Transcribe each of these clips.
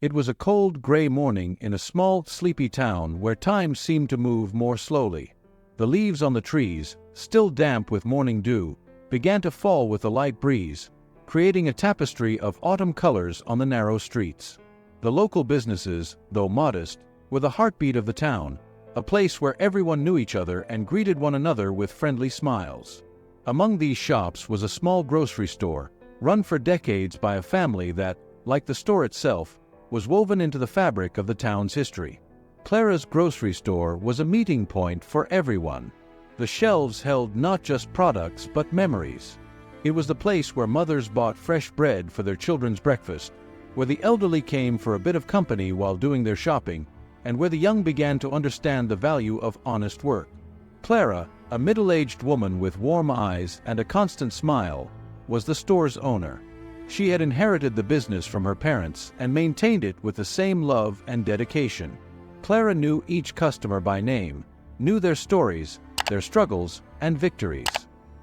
It was a cold, gray morning in a small, sleepy town where time seemed to move more slowly. The leaves on the trees, still damp with morning dew, began to fall with a light breeze, creating a tapestry of autumn colors on the narrow streets. The local businesses, though modest, were the heartbeat of the town, a place where everyone knew each other and greeted one another with friendly smiles. Among these shops was a small grocery store, run for decades by a family that, like the store itself, was woven into the fabric of the town's history. Clara's grocery store was a meeting point for everyone. The shelves held not just products but memories. It was the place where mothers bought fresh bread for their children's breakfast, where the elderly came for a bit of company while doing their shopping, and where the young began to understand the value of honest work. Clara, a middle-aged woman with warm eyes and a constant smile, was the store's owner. She had inherited the business from her parents and maintained it with the same love and dedication. Clara knew each customer by name, knew their stories, their struggles, and victories.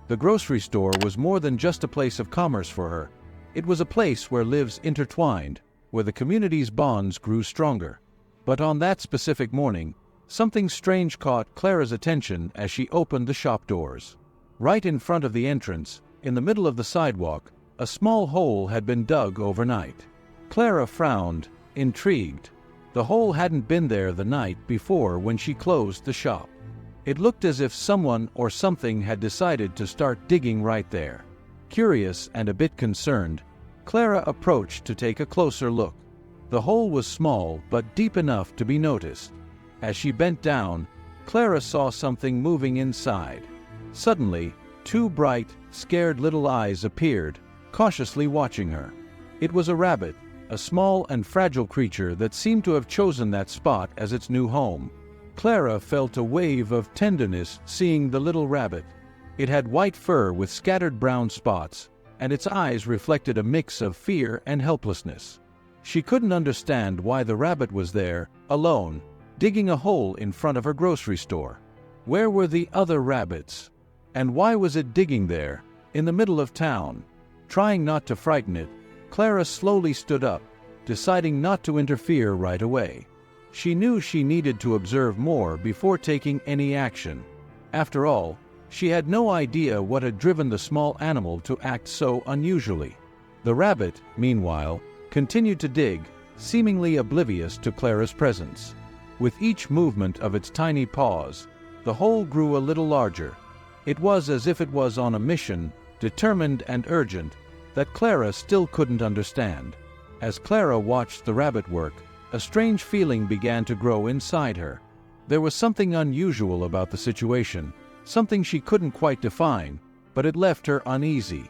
The grocery store was more than just a place of commerce for her. It was a place where lives intertwined, where the community's bonds grew stronger. But on that specific morning, something strange caught Clara's attention as she opened the shop doors. Right in front of the entrance, in the middle of the sidewalk, a small hole had been dug overnight. Clara frowned, intrigued. The hole hadn't been there the night before when she closed the shop. It looked as if someone or something had decided to start digging right there. Curious and a bit concerned, Clara approached to take a closer look. The hole was small but deep enough to be noticed. As she bent down, Clara saw something moving inside. Suddenly, two bright, scared little eyes appeared, cautiously watching her. It was a rabbit, a small and fragile creature that seemed to have chosen that spot as its new home. Clara felt a wave of tenderness seeing the little rabbit. It had white fur with scattered brown spots, and its eyes reflected a mix of fear and helplessness. She couldn't understand why the rabbit was there, alone, digging a hole in front of her grocery store. Where were the other rabbits? And why was it digging there, in the middle of town? Trying not to frighten it, Clara slowly stood up, deciding not to interfere right away. She knew she needed to observe more before taking any action. After all, she had no idea what had driven the small animal to act so unusually. The rabbit, meanwhile, continued to dig, seemingly oblivious to Clara's presence. With each movement of its tiny paws, the hole grew a little larger. It was as if it was on a mission, determined and urgent, that Clara still couldn't understand. As Clara watched the rabbit work, a strange feeling began to grow inside her. There was something unusual about the situation, something she couldn't quite define, but it left her uneasy.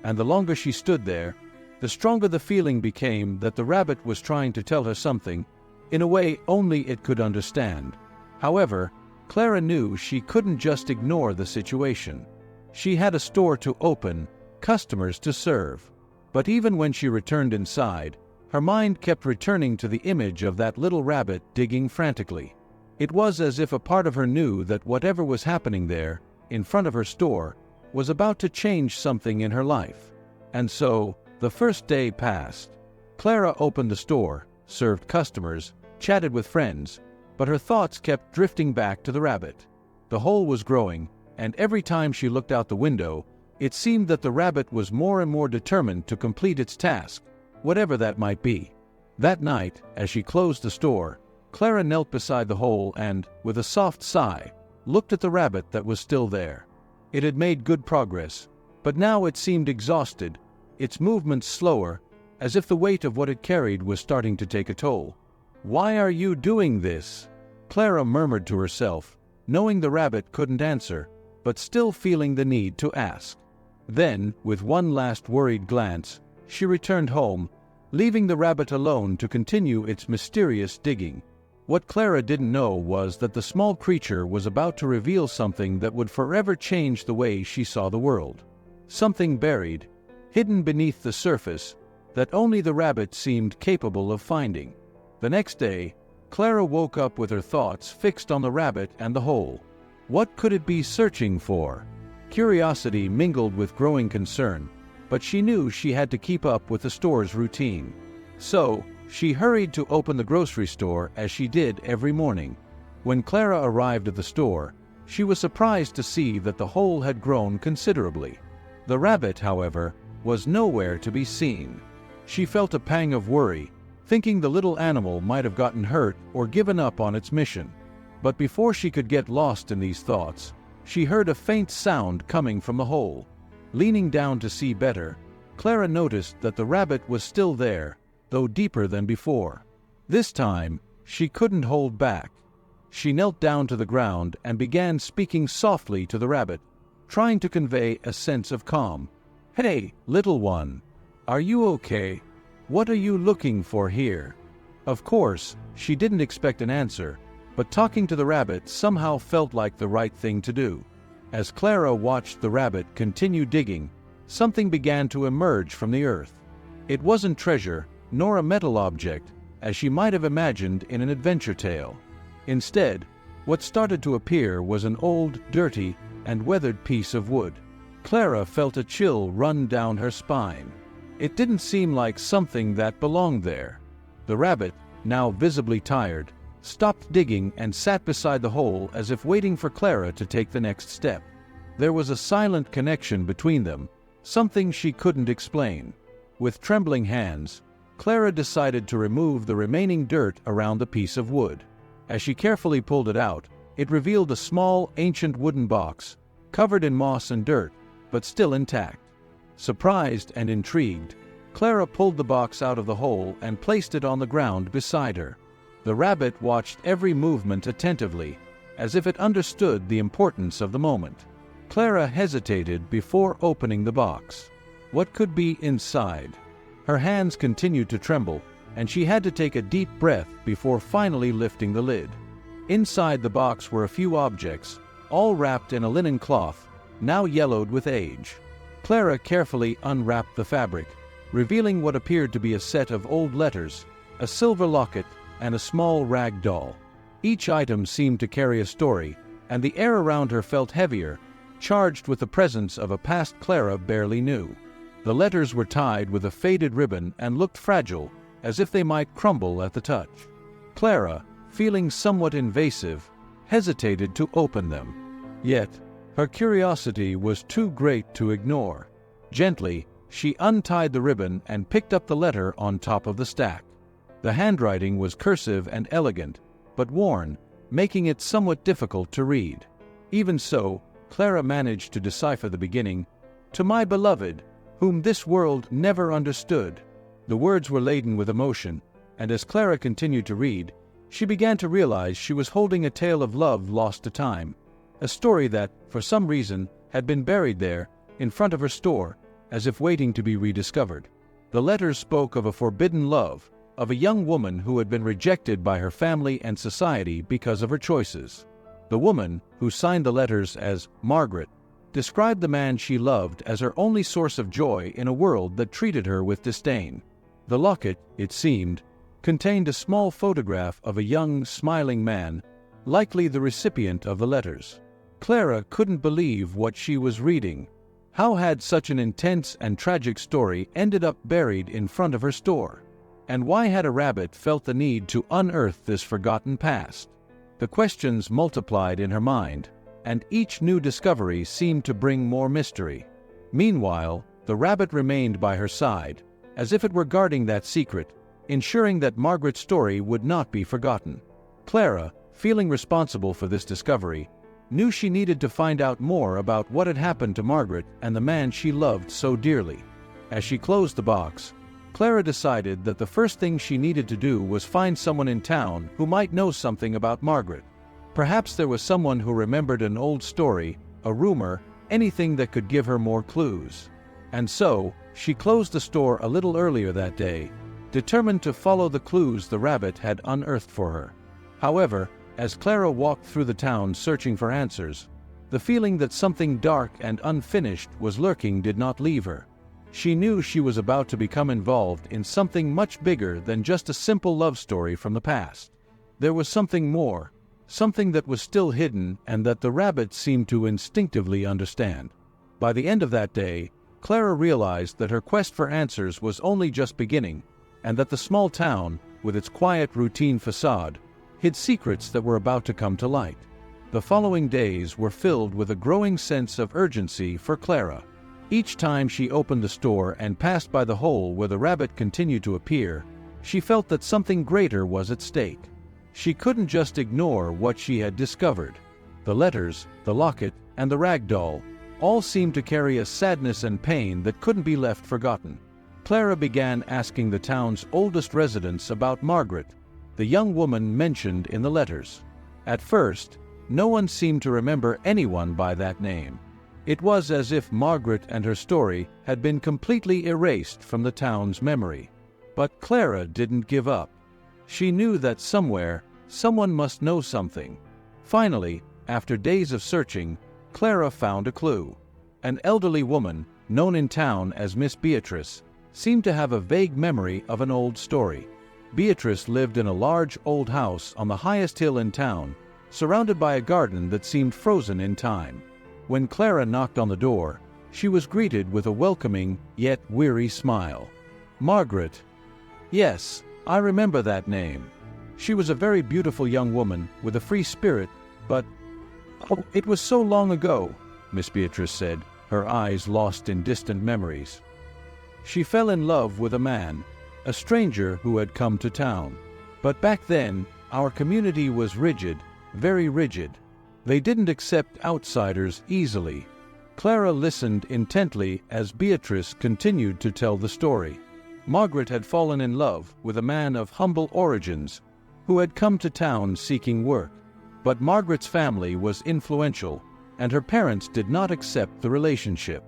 And the longer she stood there, the stronger the feeling became that the rabbit was trying to tell her something, in a way only it could understand. However, Clara knew she couldn't just ignore the situation. She had a store to open, customers to serve. But even when she returned inside, her mind kept returning to the image of that little rabbit digging frantically. It was as if a part of her knew that whatever was happening there, in front of her store, was about to change something in her life. And so, the first day passed. Clara opened the store, served customers, chatted with friends, but her thoughts kept drifting back to the rabbit. The hole was growing, and every time she looked out the window, it seemed that the rabbit was more and more determined to complete its task, whatever that might be. That night, as she closed the store, Clara knelt beside the hole and, with a soft sigh, looked at the rabbit that was still there. It had made good progress, but now it seemed exhausted, its movements slower, as if the weight of what it carried was starting to take a toll. "Why are you doing this?" Clara murmured to herself, knowing the rabbit couldn't answer, but still feeling the need to ask. Then, with one last worried glance, she returned home, leaving the rabbit alone to continue its mysterious digging. What Clara didn't know was that the small creature was about to reveal something that would forever change the way she saw the world. Something buried, hidden beneath the surface, that only the rabbit seemed capable of finding. The next day, Clara woke up with her thoughts fixed on the rabbit and the hole. What could it be searching for? Curiosity mingled with growing concern, but she knew she had to keep up with the store's routine. So, She hurried to open the grocery store as she did every morning. When Clara arrived at the store, she was surprised to see that the hole had grown considerably. The rabbit, however, was nowhere to be seen. She felt a pang of worry, thinking the little animal might have gotten hurt or given up on its mission. But before she could get lost in these thoughts, she heard a faint sound coming from the hole. Leaning down to see better, Clara noticed that the rabbit was still there, though deeper than before. This time, she couldn't hold back. She knelt down to the ground and began speaking softly to the rabbit, trying to convey a sense of calm. "Hey, little one. Are you okay? What are you looking for here?" Of course, she didn't expect an answer, but talking to the rabbit somehow felt like the right thing to do. As Clara watched the rabbit continue digging, something began to emerge from the earth. It wasn't treasure, nor a metal object, as she might have imagined in an adventure tale. Instead, what started to appear was an old, dirty, and weathered piece of wood. Clara felt a chill run down her spine. It didn't seem like something that belonged there. The rabbit, now visibly tired, stopped digging and sat beside the hole as if waiting for Clara to take the next step. There was a silent connection between them, something she couldn't explain. With trembling hands, Clara decided to remove the remaining dirt around the piece of wood. As she carefully pulled it out, it revealed a small, ancient wooden box, covered in moss and dirt, but still intact. Surprised and intrigued, Clara pulled the box out of the hole and placed it on the ground beside her. The rabbit watched every movement attentively, as if it understood the importance of the moment. Clara hesitated before opening the box. What could be inside? Her hands continued to tremble, and she had to take a deep breath before finally lifting the lid. Inside the box were a few objects, all wrapped in a linen cloth, now yellowed with age. Clara carefully unwrapped the fabric, revealing what appeared to be a set of old letters, a silver locket, and a small rag doll. Each item seemed to carry a story, and the air around her felt heavier, charged with the presence of a past Clara barely knew. The letters were tied with a faded ribbon and looked fragile, as if they might crumble at the touch. Clara, feeling somewhat invasive, hesitated to open them. Yet, her curiosity was too great to ignore. Gently, she untied the ribbon and picked up the letter on top of the stack. The handwriting was cursive and elegant, but worn, making it somewhat difficult to read. Even so, Clara managed to decipher the beginning, "To my beloved, whom this world never understood." The words were laden with emotion, and as Clara continued to read, she began to realize she was holding a tale of love lost to time, a story that, for some reason, had been buried there, in front of her store, as if waiting to be rediscovered. The letters spoke of a forbidden love, of a young woman who had been rejected by her family and society because of her choices. The woman, who signed the letters as Margaret, described the man she loved as her only source of joy in a world that treated her with disdain. The locket, it seemed, contained a small photograph of a young, smiling man, likely the recipient of the letters. Clara couldn't believe what she was reading. How had such an intense and tragic story ended up buried in front of her store? And why had a rabbit felt the need to unearth this forgotten past? The questions multiplied in her mind, and each new discovery seemed to bring more mystery. Meanwhile, the rabbit remained by her side, as if it were guarding that secret, ensuring that Margaret's story would not be forgotten. Clara, feeling responsible for this discovery, knew she needed to find out more about what had happened to Margaret and the man she loved so dearly. As she closed the box, Clara decided that the first thing she needed to do was find someone in town who might know something about Margaret. Perhaps there was someone who remembered an old story, a rumor, anything that could give her more clues. And so, she closed the store a little earlier that day, determined to follow the clues the rabbit had unearthed for her. However, as Clara walked through the town searching for answers, the feeling that something dark and unfinished was lurking did not leave her. She knew she was about to become involved in something much bigger than just a simple love story from the past. There was something more, something that was still hidden and that the rabbit seemed to instinctively understand. By the end of that day, Clara realized that her quest for answers was only just beginning, and that the small town, with its quiet routine facade, hid secrets that were about to come to light. The following days were filled with a growing sense of urgency for Clara. Each time she opened the store and passed by the hole where the rabbit continued to appear, she felt that something greater was at stake. She couldn't just ignore what she had discovered. The letters, the locket, and the rag doll all seemed to carry a sadness and pain that couldn't be left forgotten. Clara began asking the town's oldest residents about Margaret, the young woman mentioned in the letters. At first, no one seemed to remember anyone by that name. It was as if Margaret and her story had been completely erased from the town's memory. But Clara didn't give up. She knew that somewhere, someone must know something. Finally, after days of searching, Clara found a clue. An elderly woman, known in town as Miss Beatrice, seemed to have a vague memory of an old story. Beatrice lived in a large old house on the highest hill in town, surrounded by a garden that seemed frozen in time. When Clara knocked on the door, she was greeted with a welcoming yet weary smile. Margaret. Yes, I remember that name. She was a very beautiful young woman with a free spirit, but it was so long ago, Miss Beatrice said, her eyes lost in distant memories. She fell in love with a man, a stranger who had come to town. But back then, our community was rigid, very rigid. They didn't accept outsiders easily. Clara listened intently as Beatrice continued to tell the story. Margaret had fallen in love with a man of humble origins who had come to town seeking work. But Margaret's family was influential, and her parents did not accept the relationship.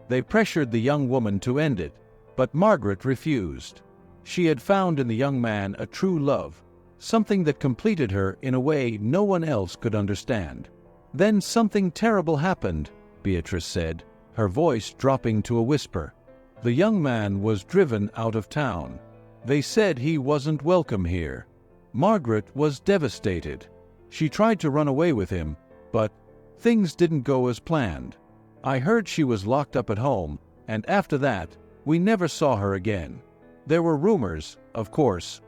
They pressured the young woman to end it, but Margaret refused. She had found in the young man a true love, something that completed her in a way no one else could understand. Then something terrible happened, Beatrice said, her voice dropping to a whisper. The young man was driven out of town. They said he wasn't welcome here. Margaret was devastated. She tried to run away with him, but things didn't go as planned. I heard she was locked up at home, and after that, we never saw her again. There were rumors, of course.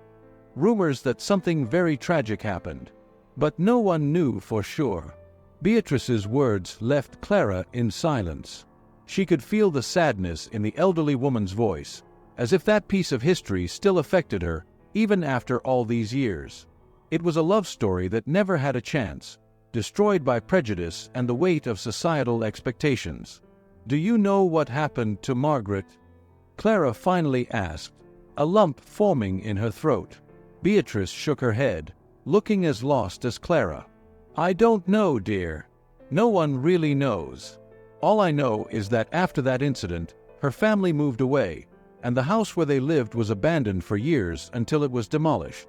Rumors that something very tragic happened. But no one knew for sure. Beatrice's words left Clara in silence. She could feel the sadness in the elderly woman's voice, as if that piece of history still affected her, even after all these years. It was a love story that never had a chance, destroyed by prejudice and the weight of societal expectations. "Do you know what happened to Margaret?" Clara finally asked, a lump forming in her throat. Beatrice shook her head, looking as lost as Clara. "I don't know, dear. No one really knows. All I know is that after that incident, her family moved away, and the house where they lived was abandoned for years until it was demolished."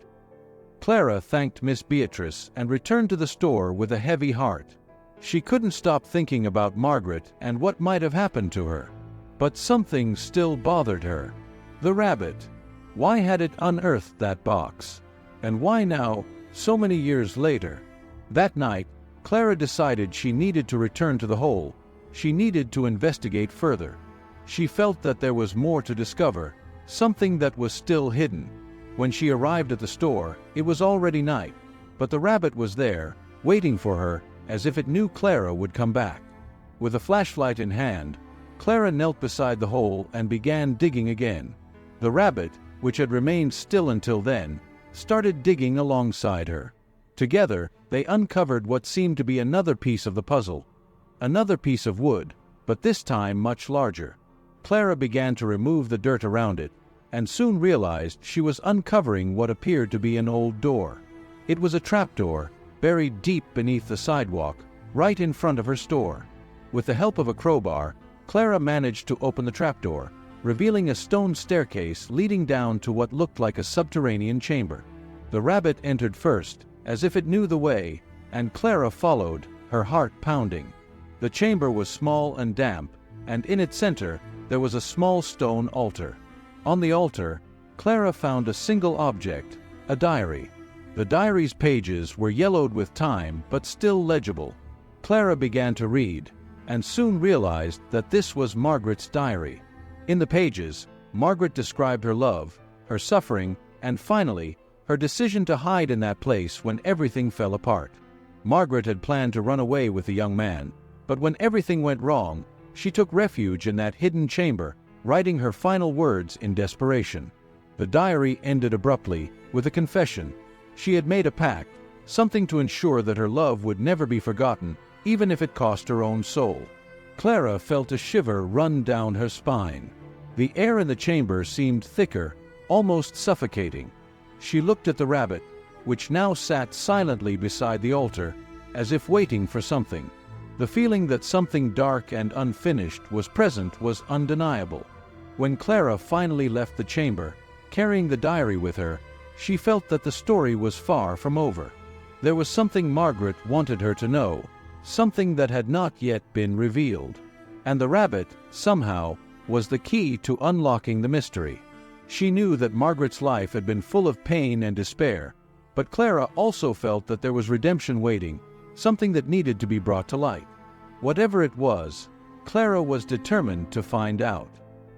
Clara thanked Miss Beatrice and returned to the store with a heavy heart. She couldn't stop thinking about Margaret and what might have happened to her. But something still bothered her. The rabbit. Why had it unearthed that box? And why now, so many years later? That night, Clara decided she needed to return to the hole. She needed to investigate further. She felt that there was more to discover, something that was still hidden. When she arrived at the store, it was already night, but the rabbit was there, waiting for her, as if it knew Clara would come back. With a flashlight in hand, Clara knelt beside the hole and began digging again. The rabbit, which had remained still until then, started digging alongside her. Together, they uncovered what seemed to be another piece of the puzzle. Another piece of wood, but this time much larger. Clara began to remove the dirt around it, and soon realized she was uncovering what appeared to be an old door. It was a trapdoor, buried deep beneath the sidewalk, right in front of her store. With the help of a crowbar, Clara managed to open the trapdoor, revealing a stone staircase leading down to what looked like a subterranean chamber. The rabbit entered first, as if it knew the way, and Clara followed, her heart pounding. The chamber was small and damp, and in its center, there was a small stone altar. On the altar, Clara found a single object, a diary. The diary's pages were yellowed with time but still legible. Clara began to read, and soon realized that this was Margaret's diary. In the pages, Margaret described her love, her suffering, and finally, her decision to hide in that place when everything fell apart. Margaret had planned to run away with the young man, but when everything went wrong, she took refuge in that hidden chamber, writing her final words in desperation. The diary ended abruptly with a confession. She had made a pact, something to ensure that her love would never be forgotten, even if it cost her own soul. Clara felt a shiver run down her spine. The air in the chamber seemed thicker, almost suffocating. She looked at the rabbit, which now sat silently beside the altar, as if waiting for something. The feeling that something dark and unfinished was present was undeniable. When Clara finally left the chamber, carrying the diary with her, she felt that the story was far from over. There was something Margaret wanted her to know, something that had not yet been revealed. And the rabbit, somehow, was the key to unlocking the mystery. She knew that Margaret's life had been full of pain and despair, but Clara also felt that there was redemption waiting, something that needed to be brought to light. Whatever it was, Clara was determined to find out.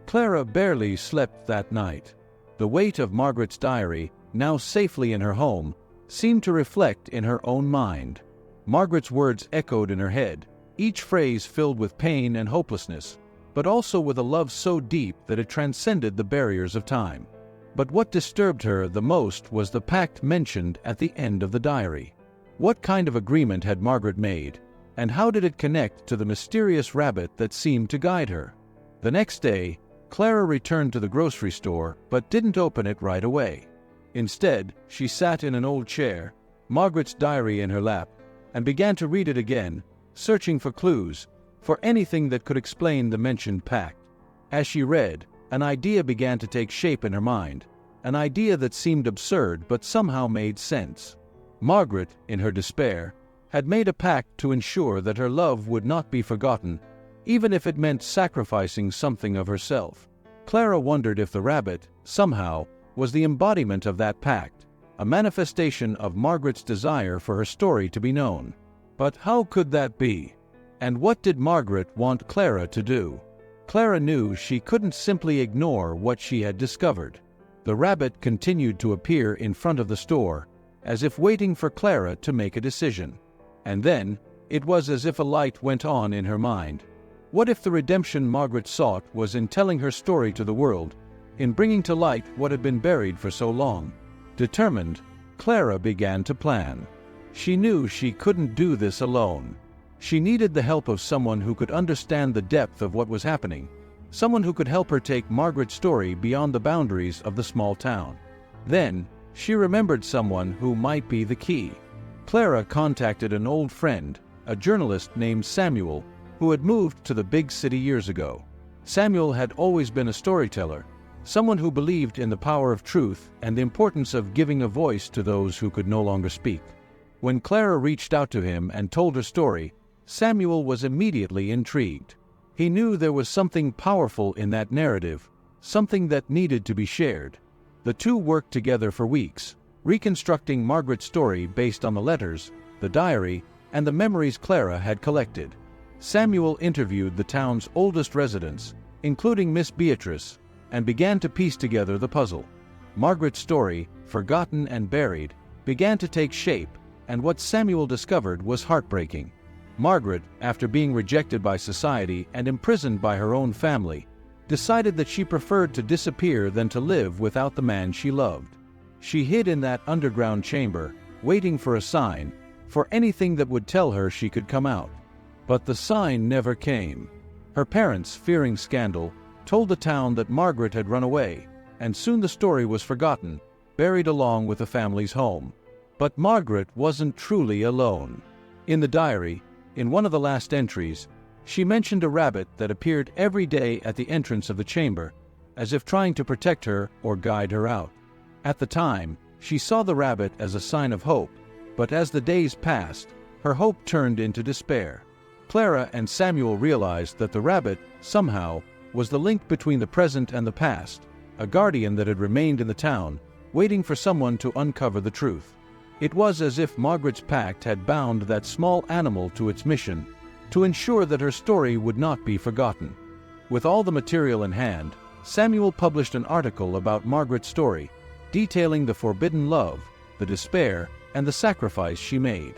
Clara barely slept that night. The weight of Margaret's diary, now safely in her home, seemed to reflect in her own mind. Margaret's words echoed in her head, each phrase filled with pain and hopelessness, but also with a love so deep that it transcended the barriers of time. But what disturbed her the most was the pact mentioned at the end of the diary. What kind of agreement had Margaret made, and how did it connect to the mysterious rabbit that seemed to guide her? The next day, Clara returned to the grocery store but didn't open it right away. Instead, she sat in an old chair, Margaret's diary in her lap, and began to read it again, searching for clues, for anything that could explain the mentioned pact. As she read, an idea began to take shape in her mind, an idea that seemed absurd but somehow made sense. Margaret, in her despair, had made a pact to ensure that her love would not be forgotten, even if it meant sacrificing something of herself. Clara wondered if the rabbit, somehow, was the embodiment of that pact, a manifestation of Margaret's desire for her story to be known. But how could that be? And what did Margaret want Clara to do? Clara knew she couldn't simply ignore what she had discovered. The rabbit continued to appear in front of the store, as if waiting for Clara to make a decision. And then, it was as if a light went on in her mind. What if the redemption Margaret sought was in telling her story to the world, in bringing to light what had been buried for so long? Determined, Clara began to plan. She knew she couldn't do this alone. She needed the help of someone who could understand the depth of what was happening, someone who could help her take Margaret's story beyond the boundaries of the small town. Then, she remembered someone who might be the key. Clara contacted an old friend, a journalist named Samuel, who had moved to the big city years ago. Samuel had always been a storyteller, someone who believed in the power of truth and the importance of giving a voice to those who could no longer speak. When Clara reached out to him and told her story, Samuel was immediately intrigued. He knew there was something powerful in that narrative, something that needed to be shared. The two worked together for weeks, reconstructing Margaret's story based on the letters, the diary, and the memories Clara had collected. Samuel interviewed the town's oldest residents, including Miss Beatrice, and began to piece together the puzzle. Margaret's story, forgotten and buried, began to take shape, and what Samuel discovered was heartbreaking. Margaret, after being rejected by society and imprisoned by her own family, decided that she preferred to disappear than to live without the man she loved. She hid in that underground chamber, waiting for a sign, for anything that would tell her she could come out. But the sign never came. Her parents, fearing scandal, told the town that Margaret had run away, and soon the story was forgotten, buried along with the family's home. But Margaret wasn't truly alone. In the diary, in one of the last entries, she mentioned a rabbit that appeared every day at the entrance of the chamber, as if trying to protect her or guide her out. At the time, she saw the rabbit as a sign of hope, but as the days passed, her hope turned into despair. Clara and Samuel realized that the rabbit, somehow, was the link between the present and the past, a guardian that had remained in the town, waiting for someone to uncover the truth. It was as if Margaret's pact had bound that small animal to its mission, to ensure that her story would not be forgotten. With all the material in hand, Samuel published an article about Margaret's story, detailing the forbidden love, the despair, and the sacrifice she made.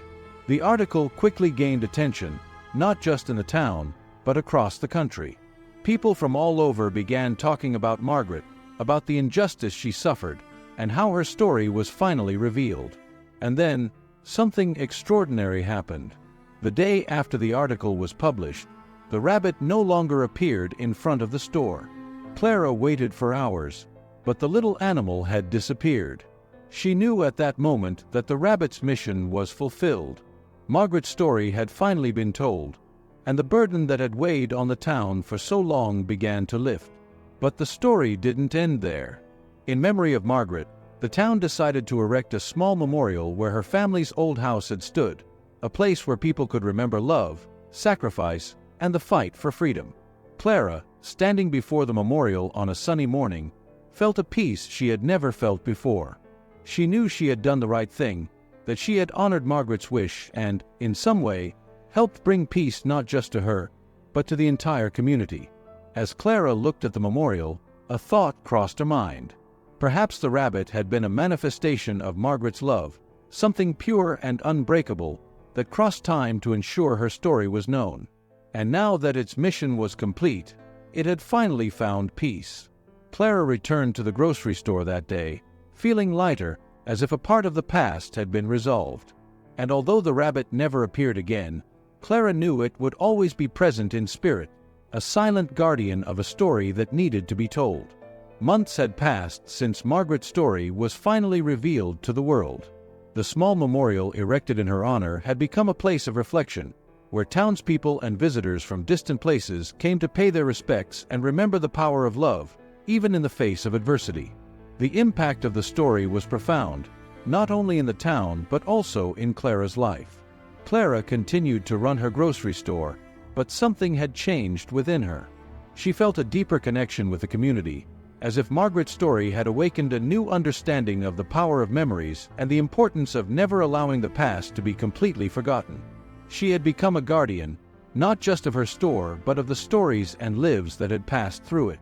The article quickly gained attention, not just in the town, but across the country. People from all over began talking about Margaret, about the injustice she suffered, and how her story was finally revealed. And then, something extraordinary happened. The day after the article was published, the rabbit no longer appeared in front of the store. Clara waited for hours, but the little animal had disappeared. She knew at that moment that the rabbit's mission was fulfilled. Margaret's story had finally been told, and the burden that had weighed on the town for so long began to lift. But the story didn't end there. In memory of Margaret, the town decided to erect a small memorial where her family's old house had stood, a place where people could remember love, sacrifice, and the fight for freedom. Clara, standing before the memorial on a sunny morning, felt a peace she had never felt before. She knew she had done the right thing, that she had honored Margaret's wish and, in some way, helped bring peace not just to her, but to the entire community. As Clara looked at the memorial, a thought crossed her mind. Perhaps the rabbit had been a manifestation of Margaret's love, something pure and unbreakable that crossed time to ensure her story was known. And now that its mission was complete, it had finally found peace. Clara returned to the grocery store that day, feeling lighter, as if a part of the past had been resolved. And although the rabbit never appeared again, Clara knew it would always be present in spirit, a silent guardian of a story that needed to be told. Months had passed since Margaret's story was finally revealed to the world. The small memorial erected in her honor had become a place of reflection, where townspeople and visitors from distant places came to pay their respects and remember the power of love, even in the face of adversity. The impact of the story was profound, not only in the town but also in Clara's life. Clara continued to run her grocery store, but something had changed within her. She felt a deeper connection with the community, as if Margaret's story had awakened a new understanding of the power of memories and the importance of never allowing the past to be completely forgotten. She had become a guardian, not just of her store but of the stories and lives that had passed through it.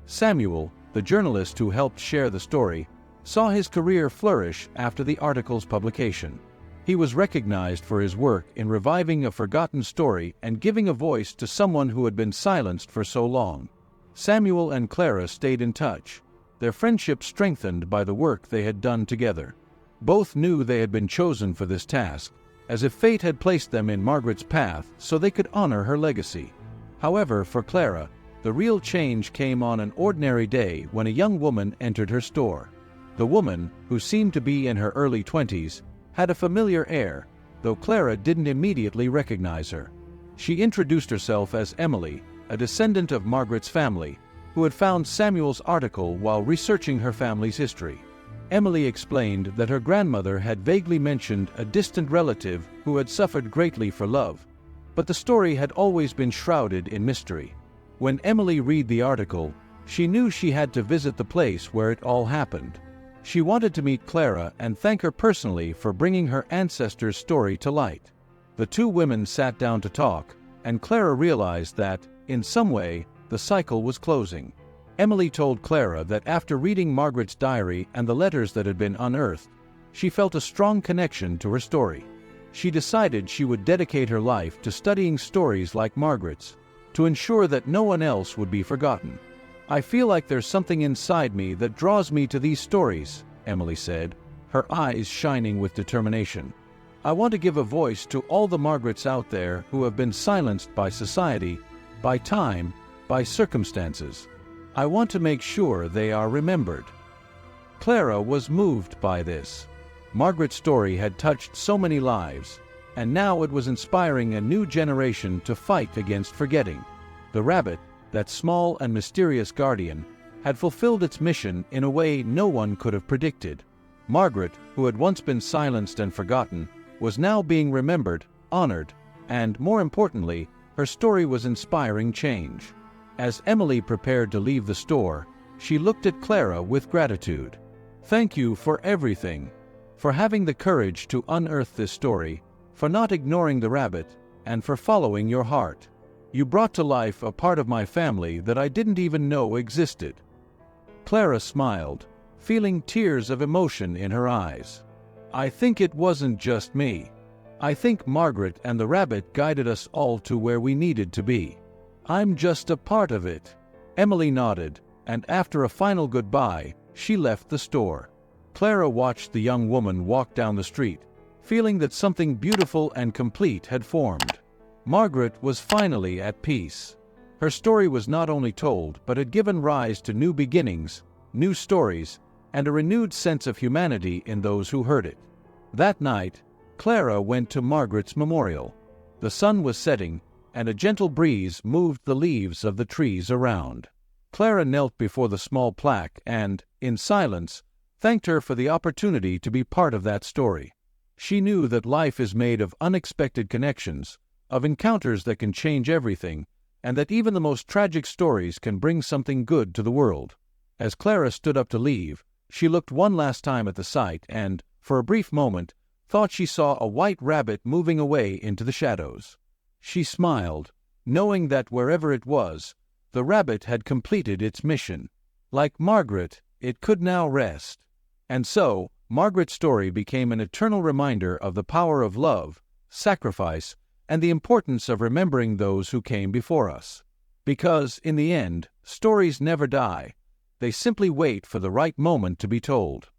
Samuel, the journalist who helped share the story, saw his career flourish after the article's publication. He was recognized for his work in reviving a forgotten story and giving a voice to someone who had been silenced for so long. Samuel and Clara stayed in touch, their friendship strengthened by the work they had done together. Both knew they had been chosen for this task, as if fate had placed them in Margaret's path so they could honor her legacy. However, for Clara, the real change came on an ordinary day when a young woman entered her store. The woman, who seemed to be in her early 20s, had a familiar air, though Clara didn't immediately recognize her. She introduced herself as Emily, a descendant of Margaret's family, who had found Samuel's article while researching her family's history. Emily explained that her grandmother had vaguely mentioned a distant relative who had suffered greatly for love, but the story had always been shrouded in mystery. When Emily read the article, she knew she had to visit the place where it all happened. She wanted to meet Clara and thank her personally for bringing her ancestors' story to light. The two women sat down to talk, and Clara realized that, in some way, the cycle was closing. Emily told Clara that after reading Margaret's diary and the letters that had been unearthed, she felt a strong connection to her story. She decided she would dedicate her life to studying stories like Margaret's, to ensure that no one else would be forgotten. "I feel like there's something inside me that draws me to these stories," Emily said, her eyes shining with determination. "I want to give a voice to all the Margarets out there who have been silenced by society, by time, by circumstances. I want to make sure they are remembered." Clara was moved by this. Margaret's story had touched so many lives, and now it was inspiring a new generation to fight against forgetting. The rabbit, that small and mysterious guardian, had fulfilled its mission in a way no one could have predicted. Margaret, who had once been silenced and forgotten, was now being remembered, honored, and, more importantly, her story was inspiring change. As Emily prepared to leave the store, she looked at Clara with gratitude. "Thank you for everything, for having the courage to unearth this story, for not ignoring the rabbit, and for following your heart. You brought to life a part of my family that I didn't even know existed." Clara smiled, feeling tears of emotion in her eyes. "I think it wasn't just me. I think Margaret and the rabbit guided us all to where we needed to be. I'm just a part of it." Emily nodded, and after a final goodbye, she left the store. Clara watched the young woman walk down the street, feeling that something beautiful and complete had formed. Margaret was finally at peace. Her story was not only told, but had given rise to new beginnings, new stories, and a renewed sense of humanity in those who heard it. That night, Clara went to Margaret's memorial. The sun was setting, and a gentle breeze moved the leaves of the trees around. Clara knelt before the small plaque and, in silence, thanked her for the opportunity to be part of that story. She knew that life is made of unexpected connections, of encounters that can change everything, and that even the most tragic stories can bring something good to the world. As Clara stood up to leave, she looked one last time at the site and, for a brief moment, thought she saw a white rabbit moving away into the shadows. She smiled, knowing that wherever it was, the rabbit had completed its mission. Like Margaret, it could now rest. And so, Margaret's story became an eternal reminder of the power of love, sacrifice, and the importance of remembering those who came before us. Because, in the end, stories never die. They simply wait for the right moment to be told.